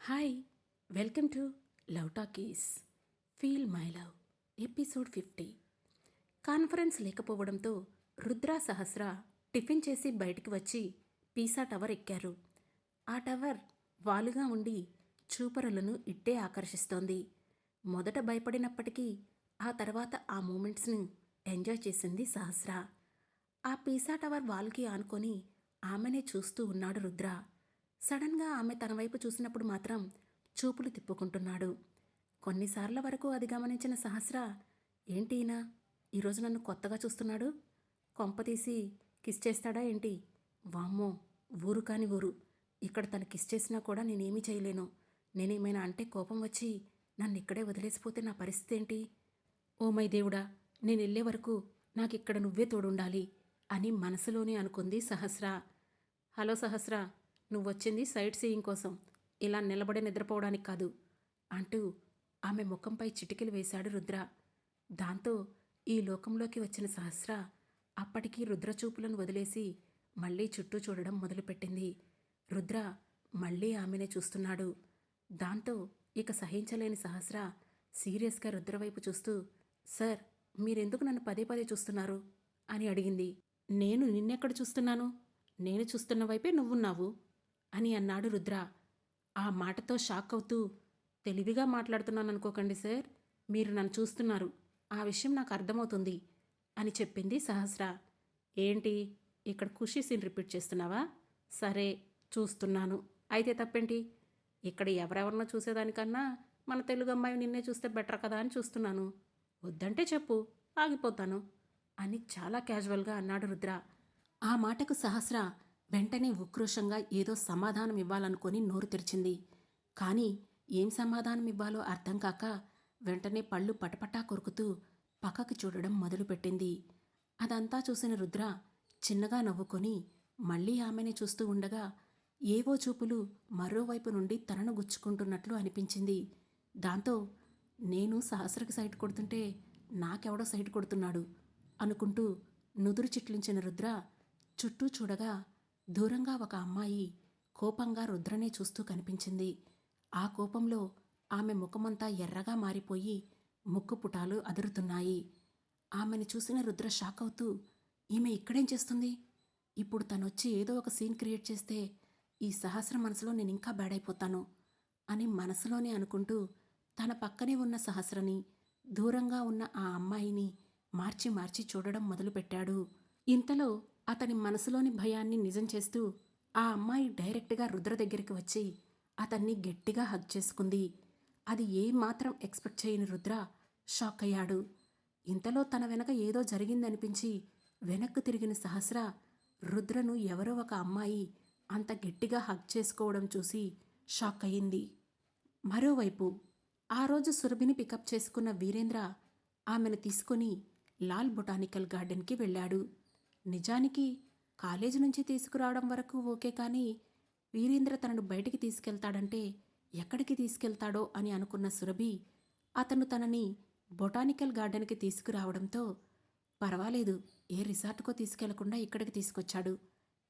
Hi, welcome to love talkies feel my love episode 50. Conference లేకపోవడంతో రుద్ర సహస్ర tiffin చేసి బయటికి వచ్చి పీసా టవర్ ఎక్కారు. ఆ టవర్ వాలుగా ఉండి చూపరులను ఇట్టే ఆకర్షిస్తోంది. మొదట భయపడినప్పటికీ ఆ తర్వాత ఆ మూమెంట్స్ను ఎంజాయ్ చేసింది సహస్ర. ఆ పీసా టవర్ వాల్కి ఆనుకొని ఆమెనే చూస్తూ ఉన్నాడు రుద్ర. సడన్గా ఆమె తన వైపు చూసినప్పుడు మాత్రం చూపులు తిప్పుకుంటున్నాడు. కొన్నిసార్ల వరకు అది గమనించిన సహస్ర, ఏంటీనా ఈరోజు నన్ను కొత్తగా చూస్తున్నాడు, కొంపతీసి కిస్ చేస్తాడా ఏంటి? వామ్మో, ఊరు కాని ఊరు, ఇక్కడ తను కిస్ చేసినా కూడా నేనేమీ చేయలేను. నేనేమైనా అంటే కోపం వచ్చి నన్ను ఇక్కడే వదిలేసిపోతే నా పరిస్థితి ఏంటి? ఓ మై దేవుడా, నేనెళ్ళే వరకు నాకిక్కడ నువ్వే తోడుండాలి అని మనసులోనే అనుకుంది సహస్ర. హలో సహస్ర, నువ్వొచ్చింది సైట్ సీయింగ్ కోసం, ఇలా నిలబడి నిద్రపోవడానికి కాదు అంటూ ఆమె ముఖంపై చిటికెలు వేశాడు రుద్ర. దాంతో ఈ లోకంలోకి వచ్చిన సహస్ర అప్పటికీ రుద్రచూపులను వదిలేసి మళ్ళీ చుట్టూ చూడడం మొదలుపెట్టింది. రుద్ర మళ్ళీ ఆమెనే చూస్తున్నాడు. దాంతో ఇక సహించలేని సహస్ర సీరియస్గా రుద్రవైపు చూస్తూ, సార్, మీరెందుకు నన్ను పదే పదే చూస్తున్నారు అని అడిగింది. నేను నిన్నెక్కడ చూస్తున్నాను? నేను చూస్తున్న వైపే నువ్వున్నావు అని అన్నాడు రుద్ర. ఆ మాటతో షాక్ అవుతూ, తెలివిగా మాట్లాడుతున్నాననుకోకండి సార్, మీరు నన్ను చూస్తున్నారు, ఆ విషయం నాకు అర్థమవుతుంది అని చెప్పింది సహస్ర. ఏంటి, ఇక్కడ ఖుషీ సీన్ రిపీట్ చేస్తున్నావా? సరే, చూస్తున్నాను, అయితే తప్పేంటి? ఇక్కడ ఎవరెవరినో చూసేదానికన్నా మన తెలుగు అమ్మాయి నిన్నే చూస్తే బెటర్ కదా అని చూస్తున్నాను. వద్దంటే చెప్పు, ఆగిపోతాను అని చాలా క్యాజువల్గా అన్నాడు రుద్ర. ఆ మాటకు సహస్ర వెంటనే ఉక్రోషంగా ఏదో సమాధానం ఇవ్వాలనుకొని నోరు తెరిచింది. కానీ ఏం సమాధానం ఇవ్వాలో అర్థం కాక వెంటనే పళ్ళు పటపటా కొరుకుతూ పక్కకి చూడడం మొదలుపెట్టింది. అదంతా చూసిన రుద్ర చిన్నగా నవ్వుకొని మళ్ళీ ఆమెనే చూస్తూ ఉండగా ఏవో చూపులు మరోవైపు నుండి తనను గుచ్చుకుంటున్నట్లు అనిపించింది. దాంతో నేను సహస్రకి సైట్ కొడుతుంటే నాకెవడో సైట్ కొడుతున్నాడు అనుకుంటూ నుదురు చిట్లించిన రుద్ర చుట్టూ చూడగా దూరంగా ఒక అమ్మాయి కోపంగా రుద్రనే చూస్తూ కనిపించింది. ఆ కోపంలో ఆమె ముఖమంతా ఎర్రగా మారిపోయి ముక్కు పుటాలు అదురుతున్నాయి. ఆమెను చూసిన రుద్ర షాక్ అవుతూ, ఈమె ఇక్కడేం చేస్తుంది? ఇప్పుడు తనొచ్చి ఏదో ఒక సీన్ క్రియేట్ చేస్తే ఈ సహస్ర మనసులో నేనింకా బ్యాడైపోతాను అని మనసులోనే అనుకుంటూ తన పక్కనే ఉన్న సహస్రని, దూరంగా ఉన్న ఆ అమ్మాయిని మార్చి మార్చి చూడడం మొదలుపెట్టాడు. ఇంతలో అతని మనసులోని భయాన్ని నిజం చేస్తూ ఆ అమ్మాయి డైరెక్ట్గా రుద్ర దగ్గరికి వచ్చి అతన్ని గట్టిగా హగ్ చేసుకుంది. అది ఏమాత్రం ఎక్స్పెక్ట్ చేయని రుద్ర షాక్ అయ్యాడు. ఇంతలో తన వెనక ఏదో జరిగిందనిపించి వెనక్కు తిరిగిన సహస్ర రుద్రను ఎవరో ఒక అమ్మాయి అంత గట్టిగా హగ్ చేసుకోవడం చూసి షాక్ అయ్యింది. మరోవైపు ఆ రోజు సురభిని పికప్ చేసుకున్న వీరేంద్ర ఆమెను తీసుకుని లాల్ బొటానికల్ గార్డెన్కి వెళ్ళాడు. నిజానికి కాలేజీ నుంచి తీసుకురావడం వరకు ఓకే, కానీ వీరేంద్ర తనను బయటికి తీసుకెళ్తాడంటే ఎక్కడికి తీసుకెళ్తాడో అని అనుకున్న సురభి అతను తనని బొటానికల్ గార్డెన్కి తీసుకురావడంతో పర్వాలేదు, ఏ రిసార్ట్కో తీసుకెళ్లకుండా ఇక్కడికి తీసుకొచ్చాడు,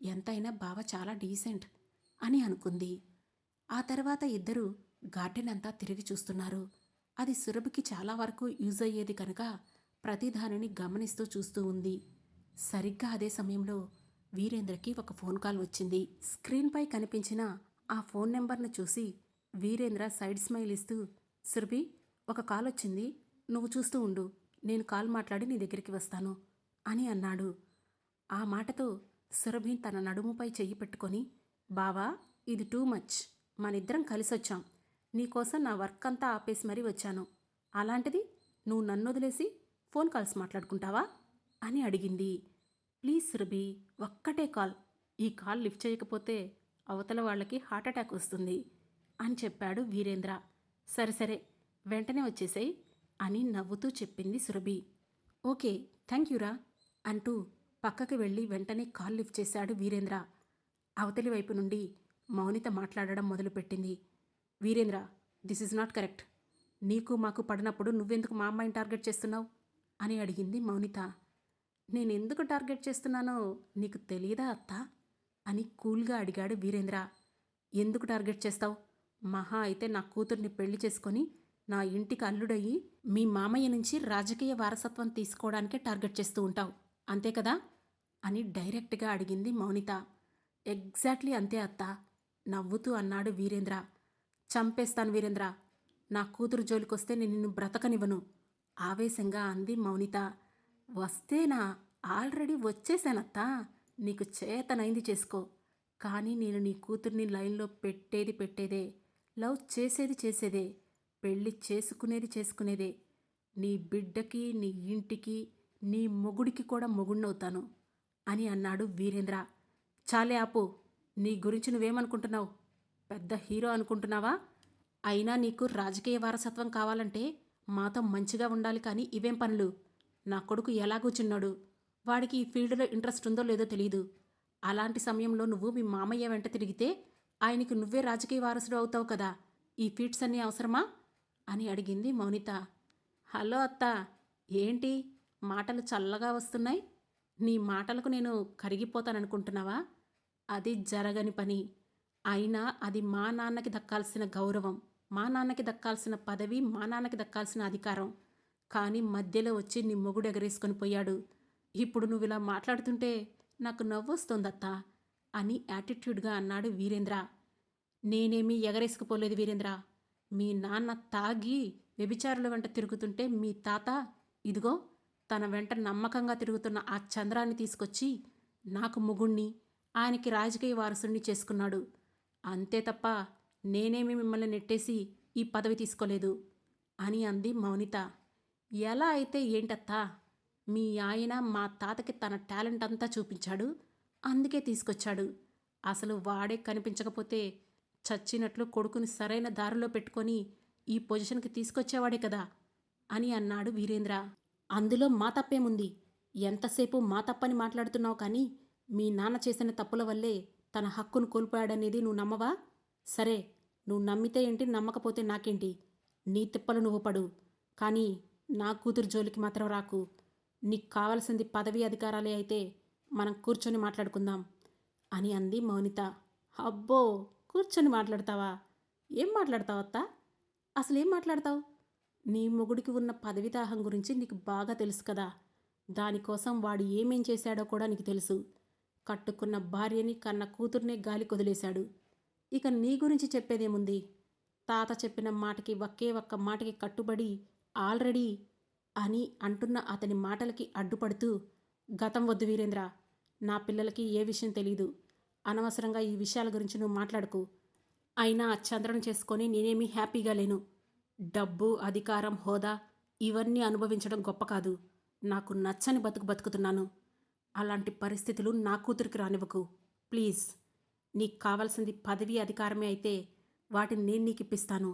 ఎంతైనా బావ చాలా డీసెంట్ అని అనుకుంది. ఆ తర్వాత ఇద్దరూ గార్డెన్ అంతా తిరిగి చూస్తున్నారు. అది సురభికి చాలా వరకు యూజ్ అయ్యేది కనుక ప్రతిదానిని గమనిస్తూ చూస్తూ ఉంది. సరిగ్గా అదే సమయంలో వీరేంద్రకి ఒక ఫోన్ కాల్ వచ్చింది. స్క్రీన్పై కనిపించిన ఆ ఫోన్ నెంబర్ను చూసి వీరేంద్ర సైడ్ స్మైల్ ఇస్తూ, సురభి, ఒక కాల్ వచ్చింది, నువ్వు చూస్తూ ఉండు, నేను కాల్ మాట్లాడి నీ దగ్గరికి వస్తాను అని అన్నాడు. ఆ మాటతో సురభి తన నడుముపై చెయ్యి పెట్టుకొని, బావా, ఇది టూ మచ్, మనిద్దరం కలిసొచ్చాం, నీకోసం నా వర్క్ అంతా ఆపేసి మరీ వచ్చాను, అలాంటిది నువ్వు నన్ను వదిలేసి ఫోన్ కాల్స్ మాట్లాడుకుంటావా అని అడిగింది. ప్లీజ్ సురభి, ఒక్కటే కాల్, ఈ కాల్ లిఫ్ట్ చేయకపోతే అవతల వాళ్ళకి హార్ట్అటాక్ వస్తుంది అని చెప్పాడు వీరేంద్ర. సరే సరే, వెంటనే వచ్చేసేయ్ అని నవ్వుతూ చెప్పింది సురభి. ఓకే, థ్యాంక్ యూరా అంటూ పక్కకి వెళ్ళి వెంటనే కాల్ లిఫ్ట్ చేశాడు వీరేంద్ర. అవతలి వైపు నుండి మౌనిత మాట్లాడడం మొదలుపెట్టింది. Veerendra, this is not correct, నీకు మాకు పడినప్పుడు నువ్వెందుకు మా అమ్మాయిని టార్గెట్ చేస్తున్నావు అని అడిగింది మౌనిత. నేనెందుకు టార్గెట్ చేస్తున్నానో నీకు తెలియదా అత్తా అని కూల్గా అడిగాడు వీరేంద్ర. ఎందుకు టార్గెట్ చేస్తావు? మహా అయితే నా కూతుర్ని పెళ్లి చేసుకొని నా ఇంటికి అల్లుడయ్యి మీ మామయ్య నుంచి రాజకీయ వారసత్వం తీసుకోవడానికే టార్గెట్ చేస్తూ ఉంటావు అంతే కదా అని డైరెక్ట్గా అడిగింది మౌనిత. ఎగ్జాక్ట్లీ అంతే అత్తా, నవ్వుతూ అన్నాడు వీరేంద్ర. చంపేస్తాను వీరేంద్ర, నా కూతురు జోలికొస్తే నేను నిన్ను బ్రతకనివ్వను ఆవేశంగా అంది మౌనిత. వస్తేనా, ఆల్రెడీ వచ్చేసానత్తా, నీకు చేతనైంది చేసుకో. కానీ నేను నీ కూతుర్ని లైన్లో పెట్టేదే, లవ్ చేసేది చేసేదే, పెళ్ళి చేసుకునేదే. నీ బిడ్డకి, నీ ఇంటికి, నీ మొగుడికి కూడా మొగుణ్ణవుతాను అని అన్నాడు వీరేంద్ర. చాలే ఆపు, నీ గురించి నువ్వేమనుకుంటున్నావు? పెద్ద హీరో అనుకుంటున్నావా? అయినా నీకు రాజకీయ వారసత్వం కావాలంటే మాతో మంచిగా ఉండాలి కానీ ఇవేం పనులు? నా కొడుకు ఎలా కూర్చున్నాడు, వాడికి ఈ ఫీల్డ్లో ఇంట్రెస్ట్ ఉందో లేదో తెలీదు. అలాంటి సమయంలో నువ్వు మీ మామయ్య వెంట తిరిగితే ఆయనకి నువ్వే రాజకీయ వారసుడు అవుతావు కదా. ఈ ఫీట్స్ అన్నీ అవసరమా అని అడిగింది మౌనిత. హలో అత్త, ఏంటి మాటలు చల్లగా వస్తున్నాయి? నీ మాటలకు నేను కరిగిపోతాననుకుంటున్నావా? అది జరగని పని. అయినా అది మా నాన్నకి దక్కాల్సిన గౌరవం, మా నాన్నకి దక్కాల్సిన పదవి, మా నాన్నకి దక్కాల్సిన అధికారం. కానీ మధ్యలో వచ్చి నీ మొగుడు ఎగరేసుకొని పోయాడు. ఇప్పుడు నువ్వు ఇలా మాట్లాడుతుంటే నాకు నవ్వొస్తోందత్తా అని యాటిట్యూడ్గా అన్నాడు వీరేంద్ర. నేనేమీ ఎగరేసుకుపోలేదు వీరేంద్ర. మీ నాన్న తాగి వ్యభిచారుల వెంట తిరుగుతుంటే మీ తాత ఇదిగో తన వెంట నమ్మకంగా తిరుగుతున్న ఆ చంద్రాన్ని తీసుకొచ్చి నాకు మొగుణ్ణి, ఆయనకి రాజకీయ వారసుణ్ణి చేసుకున్నాడు. అంతే తప్ప నేనేమి మిమ్మల్ని నెట్టేసి ఈ పదవి తీసుకోలేదు అని అంది మౌనిత. ఎలా అయితే ఏంటత్తా, మీ ఆయన మా తాతకి తన టాలెంట్ అంతా చూపించాడు, అందుకే తీసుకొచ్చాడు. అసలు వాడే కనిపించకపోతే చచ్చినట్లు కొడుకుని సరైన దారిలో పెట్టుకొని ఈ పొజిషన్కి తీసుకొచ్చేవాడే కదా అని అన్నాడు వీరేంద్ర. అందులో మా తప్పేముంది? ఎంతసేపు మా తప్పని మాట్లాడుతున్నావు కానీ మీ నాన్న చేసిన తప్పుల వల్లే తన హక్కును కోల్పోయాడనేది నువ్వు నమ్మవా? సరే, నువ్వు నమ్మితే ఏంటి, నమ్మకపోతే నాకేంటి? నీ తిప్పలు నువ్వు పడు, కానీ నా కూతురు జోలికి మాత్రం రాకు. నీకు కావలసింది పదవి అధికారాలే అయితే మనం కూర్చొని మాట్లాడుకుందాం అని అంది మౌనిత. అబ్బో, కూర్చొని మాట్లాడతావా? ఏం మాట్లాడతావు అత్తా? అసలేం మాట్లాడతావు? నీ మొగుడికి ఉన్న పదవి దాహం గురించి నీకు బాగా తెలుసు కదా. దానికోసం వాడు ఏమేం చేశాడో కూడా నీకు తెలుసు. కట్టుకున్న భార్యని, కన్న కూతుర్నే గాలి కొదిలేశాడు. ఇక నీ గురించి చెప్పేదేముంది? తాత చెప్పిన మాటకి ఒకే ఒక్క మాటకి కట్టుబడి ఆల్రెడీ అని అంటున్న అతని మాటలకి అడ్డుపడుతూ, గతం వద్దు వీరేంద్ర, నా పిల్లలకి ఏ విషయం తెలీదు. అనవసరంగా ఈ విషయాల గురించి నువ్వు మాట్లాడుకు. అయినా చంద్రను చేసుకొని నేనేమీ హ్యాపీగా లేను. డబ్బు, అధికారం, హోదా ఇవన్నీ అనుభవించడం గొప్ప కాదు. నాకు నచ్చని బతుకుతున్నాను. అలాంటి పరిస్థితులు నా కూతురికి రానివ్వకు ప్లీజ్. నీకు కావాల్సింది పదవి అధికారమే అయితే వాటిని నేను నీకు ఇప్పిస్తాను.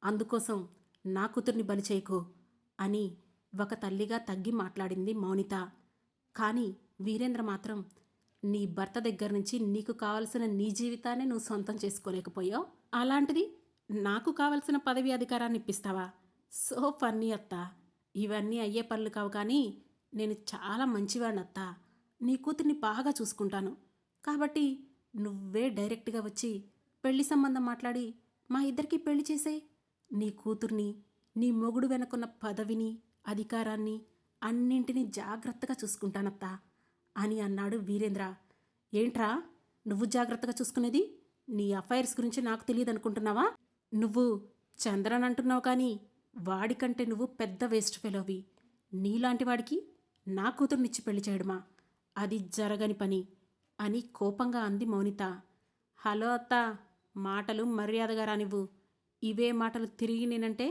అందుకోసం నా కూతుర్ని బలి చేయకు అని ఒక తల్లిగా తగ్గి మాట్లాడింది మౌనిత. కానీ వీరేంద్ర మాత్రం, నీ భర్త దగ్గర నుంచి నీకు కావలసిన నీ జీవితాన్ని నువ్వు సొంతం చేసుకోలేకపోయావు, అలాంటిది నాకు కావలసిన పదవి అధికారాన్ని ఇప్పిస్తావా? సో ఫన్నీ అత్తా. ఇవన్నీ అయ్యే పనులు కావు కానీ నేను చాలా మంచివాడిని అత్తా. నీ కూతుర్ని బాగా చూసుకుంటాను. కాబట్టి నువ్వే డైరెక్ట్గా వచ్చి పెళ్లి సంబంధం మాట్లాడి మా ఇద్దరికీ పెళ్లి చేసేయ్. నీ కూతుర్ని, నీ మొగుడు వెనుకున్న పదవిని, అధికారాన్ని అన్నింటినీ జాగ్రత్తగా చూసుకుంటానత్తా అని అన్నాడు వీరేంద్ర. ఏంట్రా నువ్వు జాగ్రత్తగా చూసుకునేది? నీ అఫైర్స్ గురించి నాకు తెలియదు అనుకుంటున్నావా? నువ్వు చంద్రన్ అంటున్నావు కానీ వాడికంటే నువ్వు పెద్ద వేస్ట్ ఫెలోవి. నీలాంటి వాడికి నా కూతుర్నిచ్చి పెళ్లి చేయడమా? అది జరగని పని అని కోపంగా అంది మౌనిత. హలో అత్తా, మాటలు మర్యాదగా రానివ్వు. ఇవే మాటలు తిరిగి నేనంటే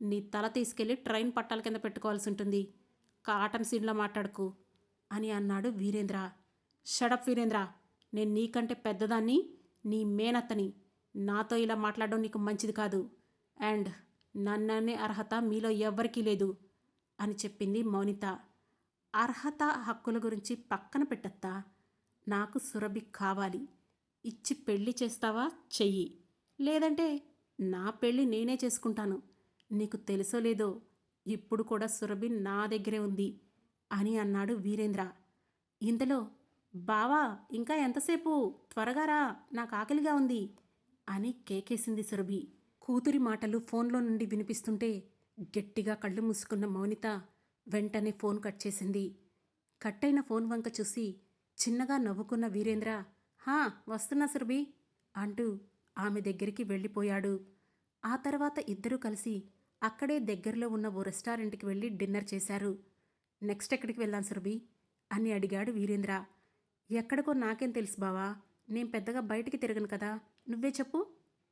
నీ తల తీసుకెళ్ళి ట్రైన్ పట్టాల కింద పెట్టుకోవాల్సి ఉంటుంది. కాటన్ సీన్లో మాట్లాడుకు అని అన్నాడు వీరేంద్ర. షడప్ వీరేంద్ర, నేను నీకంటే పెద్దదాన్ని, నీ మేనత్తని. నాతో ఇలా మాట్లాడడం నీకు మంచిది కాదు. అండ్ నన్ననే అర్హత మీలో ఎవ్వరికీ లేదు అని చెప్పింది మౌనిత. అర్హత, హక్కుల గురించి పక్కన పెట్టత్తా. నాకు సురభి కావాలి. ఇచ్చి పెళ్లి చేస్తావా? చెయ్యి. లేదంటే నా పెళ్ళి నేనే చేసుకుంటాను. నీకు తెలుసో లేదో ఇప్పుడు కూడా సురభి నా దగ్గరే ఉంది అని అన్నాడు వీరేంద్ర. ఇంతలో బావా ఇంకా ఎంతసేపు, త్వరగా రా, నాకు ఆకలిగా ఉంది అని కేకేసింది సురభి. కూతురి మాటలు ఫోన్లో నుండి వినిపిస్తుంటే గట్టిగా కళ్ళు మూసుకున్న మౌనిత వెంటనే ఫోన్ కట్ చేసింది. కట్టయిన ఫోన్ వంక చూసి చిన్నగా నవ్వుకున్న వీరేంద్ర, హా వస్తున్నా సురభి అంటూ ఆమె దగ్గరికి వెళ్ళిపోయాడు. ఆ తర్వాత ఇద్దరూ కలిసి అక్కడే దగ్గరలో ఉన్న ఓ రెస్టారెంట్కి వెళ్ళి డిన్నర్ చేశారు. నెక్స్ట్ ఎక్కడికి వెళ్దాం సురభి అని అడిగాడు వీరేంద్ర. ఎక్కడికో నాకేం తెలుసు బావా, నేను పెద్దగా బయటికి తిరగను కదా, నువ్వే చెప్పు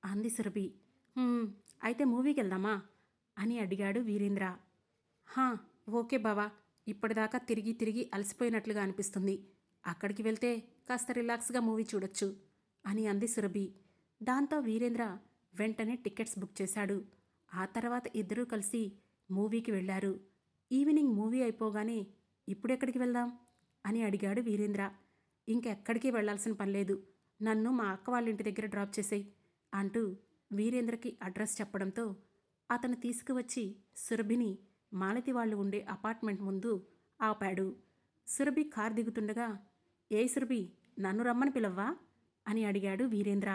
అంది సురభి. అయితే మూవీకి వెళ్దామా అని అడిగాడు వీరేంద్ర. హా ఓకే బావా, ఇప్పటిదాకా తిరిగి తిరిగి అలసిపోయినట్లుగా అనిపిస్తుంది, అక్కడికి వెళ్తే కాస్త రిలాక్స్గా మూవీ చూడొచ్చు అని అంది సురభి. దాంతో వీరేంద్ర వెంటనే టికెట్స్ బుక్ చేశాడు. ఆ తర్వాత ఇద్దరూ కలిసి మూవీకి వెళ్ళారు. ఈవినింగ్ మూవీ అయిపోగానే ఇప్పుడెక్కడికి వెళ్దాం అని అడిగాడు వీరేంద్ర. ఇంకెక్కడికి వెళ్లాల్సిన పనిలేదు, నన్ను మా అక్క వాళ్ళ ఇంటి దగ్గర డ్రాప్ చేసేయి అంటూ వీరేంద్రకి అడ్రస్ చెప్పడంతో అతను తీసుకువచ్చి సురభిని మాలతి వాళ్ళు ఉండే అపార్ట్మెంట్ ముందు ఆపాడు. సురభి కార్ దిగుతుండగా, ఏ సురభి, నన్ను రమ్మని పిలవ్వా అని అడిగాడు వీరేంద్ర.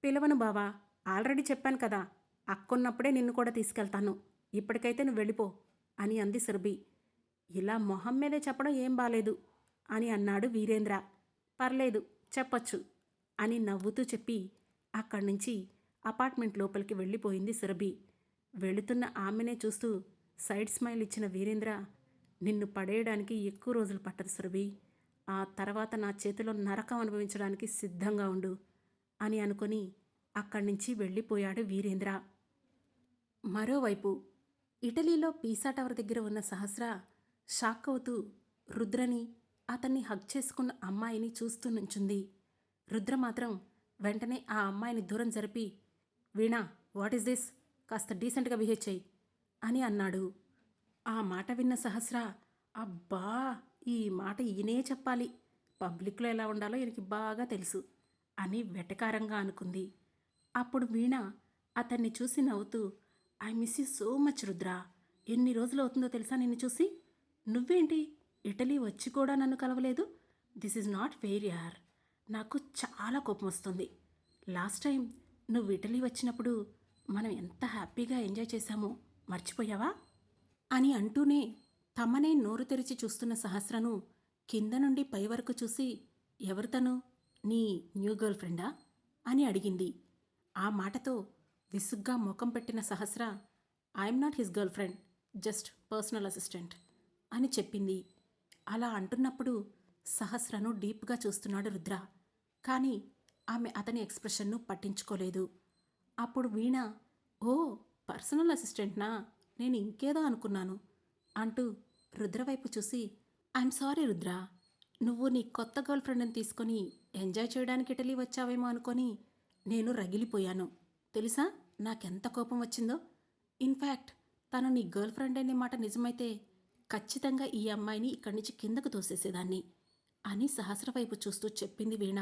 పిలవను బావా, ఆల్రెడీ చెప్పాను కదా, అక్కున్నప్పుడే నిన్ను కూడా తీసుకెళ్తాను, ఇప్పటికైతే నువ్వు వెళ్ళిపో అని అంది సురభి. ఇలా మొహం మీదే చెప్పడం ఏం బాలేదు అని అన్నాడు వీరేంద్ర. పర్లేదు చెప్పొచ్చు అని నవ్వుతూ చెప్పి అక్కడి నుంచి అపార్ట్మెంట్ లోపలికి వెళ్ళిపోయింది సురభి. వెళుతున్న ఆమెనే చూస్తూ సైడ్ స్మైల్ ఇచ్చిన వీరేంద్ర, నిన్ను పడేయడానికి ఎక్కువ రోజులు పట్టదు సురభి, ఆ తర్వాత నా చేతిలో నరకం అనుభవించడానికి సిద్ధంగా ఉండు అని అనుకొని అక్కడి నుంచి వెళ్ళిపోయాడు వీరేంద్ర. మరోవైపు ఇటలీలో పీసా టవర్ దగ్గర ఉన్న సహస్ర షాక్ అవుతూ రుద్రని, అతన్ని హగ్ చేసుకున్న అమ్మాయిని చూస్తూ నుంచుంది. రుద్ర మాత్రం వెంటనే ఆ అమ్మాయిని దూరం జరిపి, వీణా వాట్ ఈస్ దిస్, కాస్త డీసెంట్గా బిహేవ్ చేయి అని అన్నాడు. ఆ మాట విన్న సహస్ర, అబ్బా ఈ మాట ఈయనే చెప్పాలి, పబ్లిక్లో ఎలా ఉండాలో ఈయనకి బాగా తెలుసు అని వెటకారంగా అనుకుంది. అప్పుడు వీణ అతన్ని చూసి నవ్వుతూ, I miss you so much Rudra, ఎన్ని రోజులు అవుతుందో తెలుసా నిన్ను చూసి, నువ్వేంటి ఇటలీ వచ్చి కూడా నన్ను కలవలేదు, దిస్ ఈజ్ నాట్ ఫెయిర్ యార్, నాకు చాలా కోపం వస్తుంది. లాస్ట్ టైం నువ్వు ఇటలీ వచ్చినప్పుడు మనం ఎంత హ్యాపీగా ఎంజాయ్ చేశామో మర్చిపోయావా అని అంటూనే తమనే నోరు తెరిచి చూస్తున్న సహస్రను కింద నుండి పై వరకు చూసి, ఎవరు తను, నీ న్యూ గర్ల్ ఫ్రెండా అని అడిగింది. ఆ మాటతో విసుగ్గా ముఖం పెట్టిన Sahasra, I'm not his girlfriend, just personal assistant అని చెప్పింది. అలా అంటున్నప్పుడు సహస్రను డీప్గా చూస్తున్నాడు రుద్ర. కానీ ఆమె అతని ఎక్స్ప్రెషన్ను పట్టించుకోలేదు. అప్పుడు వీణ, ఓ పర్సనల్ అసిస్టెంట్నా, నేను ఇంకేదో అనుకున్నాను అంటూ రుద్ర వైపు చూసి, ఐఎమ్ సారీ రుద్ర, నువ్వు నీ కొత్త గర్ల్ ఫ్రెండ్ని తీసుకొని ఎంజాయ్ చేయడానికి ఇటలీ వచ్చావేమో అనుకొని నేను రగిలిపోయాను. తెలుసా నాకెంత కోపం వచ్చిందో, ఇన్ఫ్యాక్ట్ తను నీ గర్ల్ ఫ్రెండ్ అనే మాట నిజమైతే ఖచ్చితంగా ఈ అమ్మాయిని ఇక్కడి నుంచి కిందకు తోసేసేదాన్ని అని సహస్ర వైపు చూస్తూ చెప్పింది వీణ.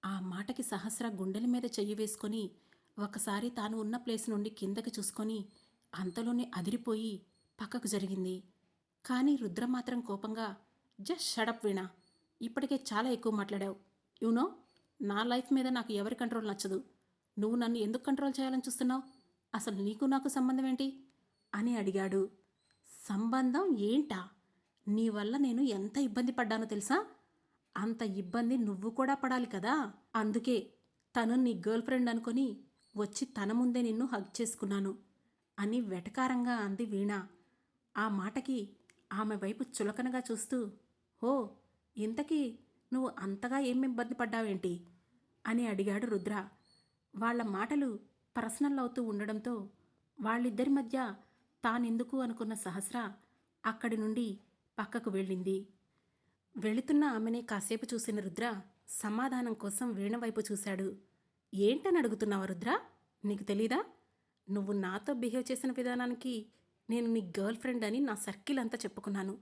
ఆ మాటకి సహస్ర గుండెల మీద చెయ్యి వేసుకొని ఒకసారి తాను ఉన్న ప్లేస్ నుండి కిందకి చూసుకొని అంతలోనే అదిరిపోయి పక్కకు జరిగింది. కానీ రుద్ర మాత్రం కోపంగా, జస్ట్ షడప్ వీణ, ఇప్పటికే చాలా ఎక్కువ మాట్లాడావు, యూనో నా లైఫ్ మీద నాకు ఎవరి కంట్రోల్ నచ్చదు, నువ్వు నన్ను ఎందుకు కంట్రోల్ చేయాలని చూస్తున్నావు, అసలు నీకు నాకు సంబంధం ఏంటి అని అడిగాడు. సంబంధం ఏంటా, నీ వల్ల నేను ఎంత ఇబ్బంది పడ్డానో తెలుసా, అంత ఇబ్బంది నువ్వు కూడా పడాలి కదా, అందుకే తను నీ గర్ల్ ఫ్రెండ్ అనుకొని వచ్చి తన ముందే నిన్ను హగ్ చేసుకున్నాను అని వెటకారంగా అంది వీణ. ఆ మాటకి ఆమె వైపు చులకనగా చూస్తూ, ఓ ఇంతకీ నువ్వు అంతగా ఏం ఇబ్బంది పడ్డావేంటి అని అడిగాడు రుద్ర. వాళ్ల మాటలు పర్సనల్ అవుతూ ఉండడంతో వాళ్ళిద్దరి మధ్య తానెందుకు అనుకున్న సహస్ర అక్కడి నుండి పక్కకు వెళ్ళింది. వెళుతున్న ఆమెనే కాసేపు చూసిన రుద్ర సమాధానం కోసం వీణ వైపు చూశాడు. ఏంటని అడుగుతున్నావా రుద్ర, నీకు తెలీదా, నువ్వు నాతో బిహేవ్ చేసిన విధానానికి నేను నీ గర్ల్ ఫ్రెండ్ అని నా సర్కిల్ అంతా చెప్పుకున్నాను.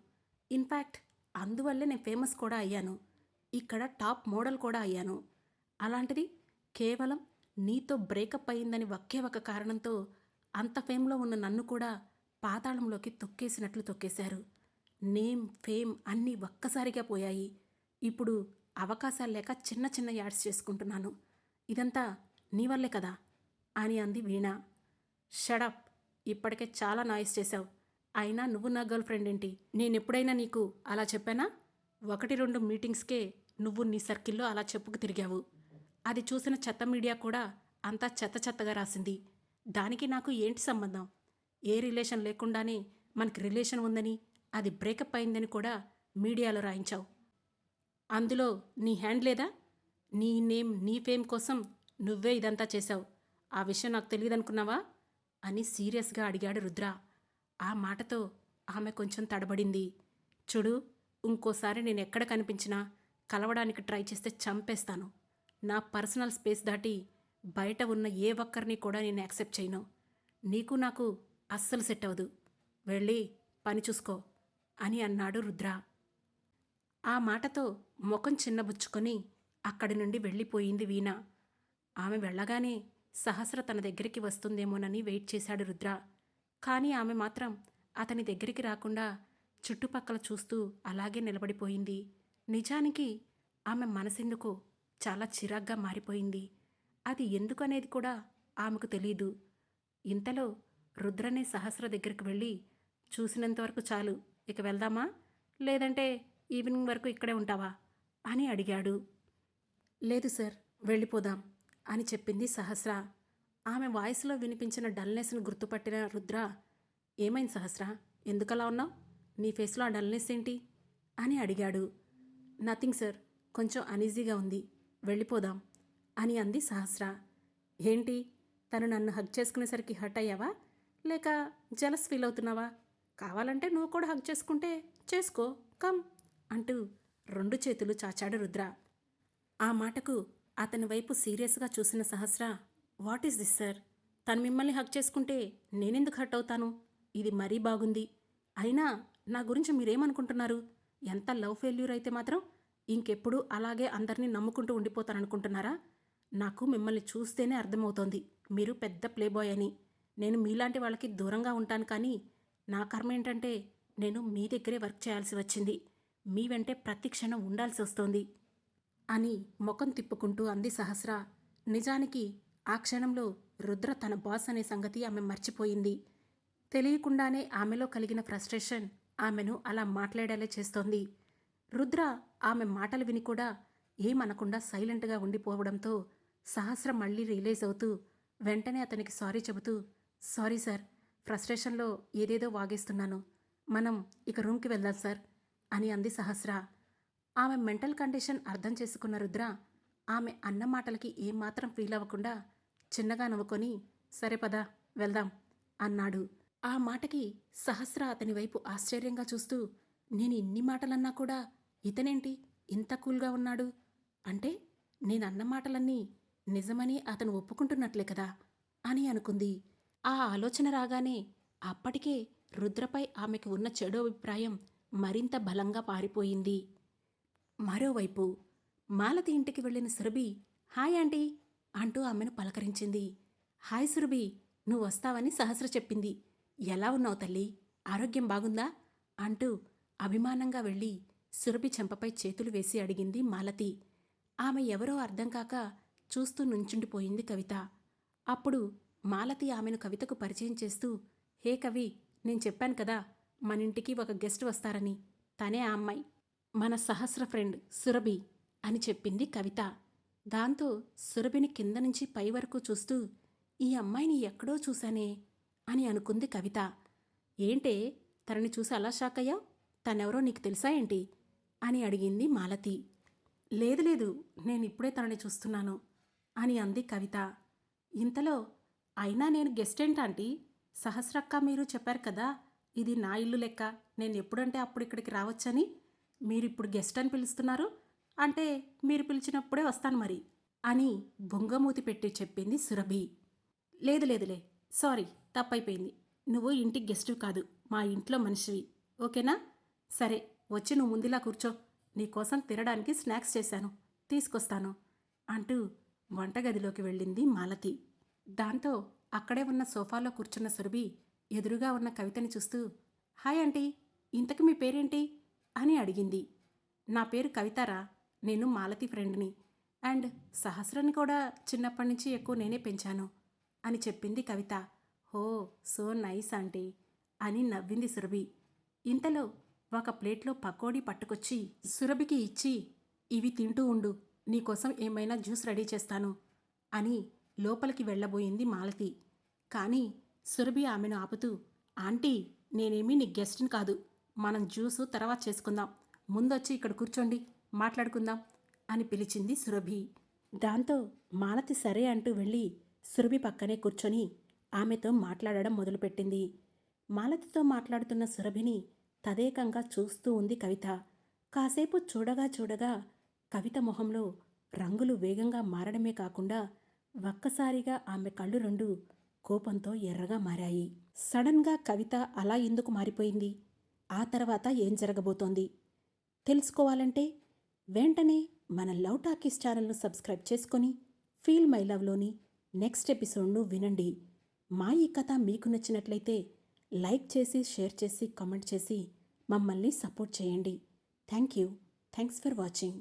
ఇన్ఫ్యాక్ట్ అందువల్లే నేను ఫేమస్ కూడా అయ్యాను, ఇక్కడ టాప్ మోడల్ కూడా అయ్యాను. అలాంటిది కేవలం నీతో బ్రేకప్ అయిందని ఒకే ఒక కారణంతో అంత ఫేమ్లో ఉన్న నన్ను కూడా పాతాళంలోకి తొక్కేసినట్లు తొక్కేశారు. నేమ్ ఫేమ్ అన్నీ ఒక్కసారిగా పోయాయి. ఇప్పుడు అవకాశాలు లేక చిన్న చిన్న యాడ్స్ చేసుకుంటున్నాను. ఇదంతా నీ వల్లే కదా అని అంది వీణ. షడప్, ఇప్పటికే చాలా నాయిస్ చేశావు. అయినా నువ్వు నా గర్ల్ ఫ్రెండ్ ఏంటి? నేనెప్పుడైనా నీకు అలా చెప్పానా? 1-2 మీటింగ్స్కే నువ్వు నీ సర్కిల్లో అలా చెప్పుకు తిరిగావు. అది చూసిన చెత్త మీడియా కూడా అంతా చెత్త చెత్తగా రాసింది. దానికి నాకు ఏంటి సంబంధం? ఏ రిలేషన్ లేకుండానే మనకి రిలేషన్ ఉందని, అది బ్రేకప్ అయిందని కూడా మీడియాలో రాయించావు. అందులో నీ హ్యాండ్ లేదా? నీ నేమ్, నీ ఫేమ్ కోసం నువ్వే ఇదంతా చేశావు. ఆ విషయం నాకు తెలియదనుకున్నావా అని సీరియస్గా అడిగాడు రుద్ర. ఆ మాటతో ఆమె కొంచెం తడబడింది. చూడు, ఇంకోసారి నేను ఎక్కడ కనిపించినా కలవడానికి ట్రై చేస్తే చంపేస్తాను. నా పర్సనల్ స్పేస్ దాటి బయట ఉన్న ఏ ఒక్కరిని కూడా నేను యాక్సెప్ట్ చేయను. నీకు నాకు అస్సలు సెట్ అవ్వదు. వెళ్ళి పని చూసుకో అని అన్నాడు రుద్ర. ఆ మాటతో ముఖం చిన్నబుచ్చుకొని అక్కడి నుండి వెళ్ళిపోయింది వీణ. ఆమె వెళ్ళగానే సహస్ర తన దగ్గరికి వస్తుందేమోనని వెయిట్ చేశాడు రుద్ర. కానీ ఆమె మాత్రం అతని దగ్గరికి రాకుండా చుట్టుపక్కల చూస్తూ అలాగే నిలబడిపోయింది. నిజానికి ఆమె మనసెందుకో చాలా చిరాగ్గా మారిపోయింది. అది ఎందుకనేది కూడా ఆమెకు తెలీదు. ఇంతలో రుద్రనే సహస్ర దగ్గరికి వెళ్ళి, చూసినంతవరకు చాలు, ఇక వెళ్దామా, లేదంటే ఈవినింగ్ వరకు ఇక్కడే ఉంటావా అని అడిగాడు. లేదు సార్, వెళ్ళిపోదాం అని చెప్పింది సహస్ర. ఆమె వాయిస్లో వినిపించిన డల్నెస్ను గుర్తుపట్టిన రుద్ర, ఏమైంది సహస్ర, ఎందుకలా ఉన్నావు? నీ ఫేస్లో ఆ డల్నెస్ ఏంటి అని అడిగాడు. నథింగ్ సార్, కొంచెం అనీజీగా ఉంది, వెళ్ళిపోదాం అని అంది సహస్ర. ఏంటి, తను నన్ను హగ్ చేసుకునేసరికి హర్ట్ అయ్యావా, లేక జలస్ ఫీల్ అవుతున్నావా? కావాలంటే నువ్వు కూడా హగ్ చేసుకుంటే చేసుకో, కమ్ అంటూ 2 చేతులు చాచాడు రుద్ర. ఆ మాటకు అతని వైపు సీరియస్గా చూసిన సహస్ర, వాట్ ఈస్ దిస్ సార్? తను మిమ్మల్ని హక్ చేసుకుంటే నేనెందుకు హర్ట్ అవుతాను? ఇది మరీ బాగుంది. అయినా నా గురించి మీరేమనుకుంటున్నారు? ఎంత లవ్ ఫెయిల్యూర్ అయితే మాత్రం ఇంకెప్పుడు అలాగే అందరినీ నమ్ముకుంటూ ఉండిపోతారనుకుంటున్నారా? నాకు మిమ్మల్ని చూస్తేనే అర్థమవుతోంది మీరు పెద్ద ప్లేబాయ్ అని. నేను మీలాంటి వాళ్ళకి దూరంగా ఉంటాను, కానీ నా కర్మ ఏంటంటే నేను మీ దగ్గరే వర్క్ చేయాల్సి వచ్చింది. మీ వెంటే ప్రతి క్షణం ఉండాల్సి వస్తోంది అని ముఖం తిప్పుకుంటూ అంది సహస్ర. నిజానికి ఆ క్షణంలో రుద్ర తన బాస్ అనే సంగతి ఆమె మర్చిపోయింది. తెలియకుండానే ఆమెలో కలిగిన ఫ్రస్ట్రేషన్ ఆమెను అలా మాట్లాడేలా చేస్తోంది. రుద్ర ఆమె మాటలు విని కూడా ఏమనకుండా సైలెంట్గా ఉండిపోవడంతో సహస్ర మళ్ళీ రియలైజ్ అవుతూ వెంటనే అతనికి సారీ చెబుతూ, సారీ సార్, ఫ్రస్ట్రేషన్లో ఏదేదో వాగేస్తున్నాను, మనం ఇక రూమ్కి వెళ్దాం సార్ అని అంది సహస్ర. ఆమె మెంటల్ కండిషన్ అర్థం చేసుకున్న రుద్ర ఆమె అన్న మాటలకి ఏమాత్రం ఫీల్ అవ్వకుండా చిన్నగా నవ్వుకొని, సరే పద వెళ్దాం అన్నాడు. ఆ మాటకి సహస్ర అతని వైపు ఆశ్చర్యంగా చూస్తూ, నేను ఇన్ని మాటలన్నా కూడా ఇతనేంటి ఇంత కూల్గా ఉన్నాడు? అంటే నేనన్న మాటలన్నీ నిజమని అతను ఒప్పుకుంటున్నట్లే కదా అని అనుకుంది. ఆ ఆలోచన రాగానే అప్పటికే రుద్రపై ఆమెకు ఉన్న చెడు అభిప్రాయం మరింత బలంగా పారిపోయింది. మరోవైపు మాలతి ఇంటికి వెళ్ళిన సురభి, హాయ్ ఆంటీ అంటూ ఆమెను పలకరించింది. హాయ్ సురభి, నువ్వు వస్తావని సహస్ర చెప్పింది. ఎలా ఉన్నావు తల్లి, ఆరోగ్యం బాగుందా అంటూ అభిమానంగా వెళ్ళి సురభి చెంపపై చేతులు వేసి అడిగింది మాలతి. ఆమె ఎవరో అర్థం కాక చూస్తూ నుంచుండిపోయింది కవిత. అప్పుడు మాలతి ఆమెను కవితకు పరిచయం చేస్తూ, హే కవి, నేను చెప్పాను కదా మన ఇంటికి ఒక గెస్ట్ వస్తారని, తనే ఆ అమ్మాయి, మన సహస్ర ఫ్రెండ్ సురభి అని చెప్పింది కవిత. దాంతో సురభిని కింద నుంచి పై వరకు చూస్తూ, ఈ అమ్మాయిని ఎక్కడో చూశానే అని అనుకుంది కవిత. ఏంటే, తనని చూసి అలా షాక్ అయ్యావు? తనెవరో నీకు తెలుసా ఏంటి అని అడిగింది మాలతి. లేదు లేదు, నేనిప్పుడే తనని చూస్తున్నాను అని అంది కవిత. ఇంతలో, అయినా నేను గెస్ట్ ఏంటాంటీ? సహస్రక్క మీరు చెప్పారు కదా ఇది నా ఇల్లు లెక్క, నేను ఎప్పుడంటే అప్పుడు ఇక్కడికి రావచ్చని. మీరిప్పుడు గెస్ట్ అని పిలుస్తున్నారు అంటే మీరు పిలిచినప్పుడే వస్తాను మరి అని బొంగమూతి పెట్టి చెప్పింది సురభి. లేదు లేదులే, సారీ, తప్పైపోయింది. నువ్వు ఇంటికి గెస్టు కాదు, మా ఇంట్లో మనిషివి, ఓకేనా? సరే, వచ్చి నువ్వు ముందులా కూర్చో, నీకోసం తినడానికి స్నాక్స్ చేశాను, తీసుకొస్తాను అంటూ వంటగదిలోకి వెళ్ళింది మాలతి. దాంతో అక్కడే ఉన్న సోఫాలో కూర్చున్న సురభి ఎదురుగా ఉన్న కవితని చూస్తూ, హాయ్ ఆంటీ, ఇంతకు మీ పేరేంటి అని అడిగింది. నా పేరు కవితారా, నేను మాలతి ఫ్రెండ్ని. అండ్ సహస్రాన్ని కూడా చిన్నప్పటి నుంచి ఎక్కువ నేనే పెంచాను అని చెప్పింది కవిత. హో, సో నైస్ ఆంటీ అని నవ్వింది సురభి. ఇంతలో ఒక ప్లేట్లో పకోడీ పట్టుకొచ్చి సురభికి ఇచ్చి, ఇవి తింటూ ఉండు, నీకోసం ఏమైనా జ్యూస్ రెడీ చేస్తాను అని లోపలికి వెళ్ళబోయింది మాలతి. కానీ సురభి ఆమెను ఆపుతూ, ఆంటీ, నేనేమీ నీ గెస్ట్ని కాదు, మనం జ్యూసు తర్వాత చేసుకుందాం, ముందొచ్చి ఇక్కడ కూర్చోండి, మాట్లాడుకుందాం అని పిలిచింది సురభి. దాంతో మాలతి సరే అంటూ వెళ్ళి సురభి పక్కనే కూర్చొని ఆమెతో మాట్లాడడం మొదలుపెట్టింది. మాలతితో మాట్లాడుతున్న సురభిని తదేకంగా చూస్తూ ఉంది కవిత. కాసేపు చూడగా చూడగా కవిత మొహంలో రంగులు వేగంగా మారడమే కాకుండా ఒక్కసారిగా ఆమె కళ్ళు రెండు కోపంతో ఎర్రగా మారాయి. సడన్గా కవిత అలా ఎందుకు మారిపోయింది? ఆ తర్వాత ఏం జరగబోతోంది తెలుసుకోవాలంటే వెంటనే మన లవ్ టాకీస్ ఛానల్ను సబ్స్క్రైబ్ చేసుకొని ఫీల్ మై లవ్లోని నెక్స్ట్ ఎపిసోడ్ను వినండి. మా ఈ కథ మీకు నచ్చినట్లయితే లైక్ చేసి, షేర్ చేసి, కామెంట్ చేసి మమ్మల్ని సపోర్ట్ చేయండి. Thanks for watching.